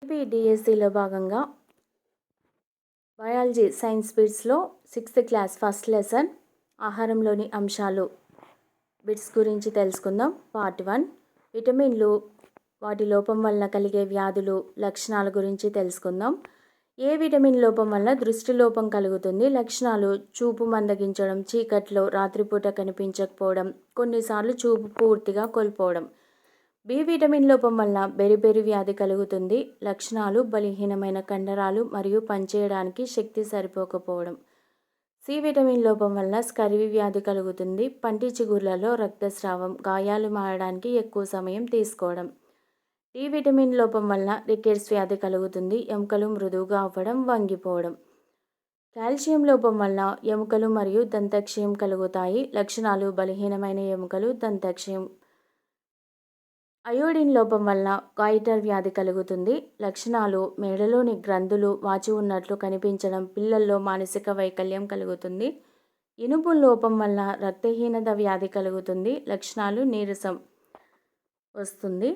డిఎస్సిలో భాగంగా biology science బిట్స్లో 6th క్లాస్ ఫస్ట్ లెసన్ ఆహారంలోని అంశాలు బిట్స్ గురించి తెలుసుకుందాం. పార్ట్ 1 విటమిన్లు, వాటి లోపం వల్ల కలిగే వ్యాధులు, లక్షణాల గురించి తెలుసుకుందాం. ఏ విటమిన్ లోపం వల్ల దృష్టి లోపం కలుగుతుంది? లక్షణాలు: చూపు మందగించడం, చీకట్లో రాత్రిపూట కనిపించకపోవడం, కొన్నిసార్లు చూపు పూర్తిగా కోల్పోవడం. బి విటమిన్ లోపం వల్ల బెరిబెరి వ్యాధి కలుగుతుంది. లక్షణాలు: బలహీనమైన కండరాలు మరియు పనిచేయడానికి శక్తి సరిపోకపోవడం. సి విటమిన్ లోపం వల్ల స్కర్వీ వ్యాధి కలుగుతుంది. పంటి చిగుర్లలో రక్తస్రావం, గాయాలు మారడానికి ఎక్కువ సమయం తీసుకోవడం. డి విటమిన్ లోపం వల్ల రికెట్స్ వ్యాధి కలుగుతుంది. ఎముకలు మృదువుగా అవ్వడం, వంగిపోవడం. కాల్షియం లోపం వల్ల ఎముకలు మరియు దంతక్షయం కలుగుతాయి. లక్షణాలు: బలహీనమైన ఎముకలు, దంతక్షయం. అయోడిన్ లోపం వల్ల గాయిటర్ వ్యాధి కలుగుతుంది. లక్షణాలు: మెడలోని గ్రంథులు వాచి ఉన్నట్లు కనిపించడం, పిల్లల్లో మానసిక వైకల్యం కలుగుతుంది. ఇనుము లోపం వల్ల రక్తహీనత వ్యాధి కలుగుతుంది. లక్షణాలు: నీరసం వస్తుంది.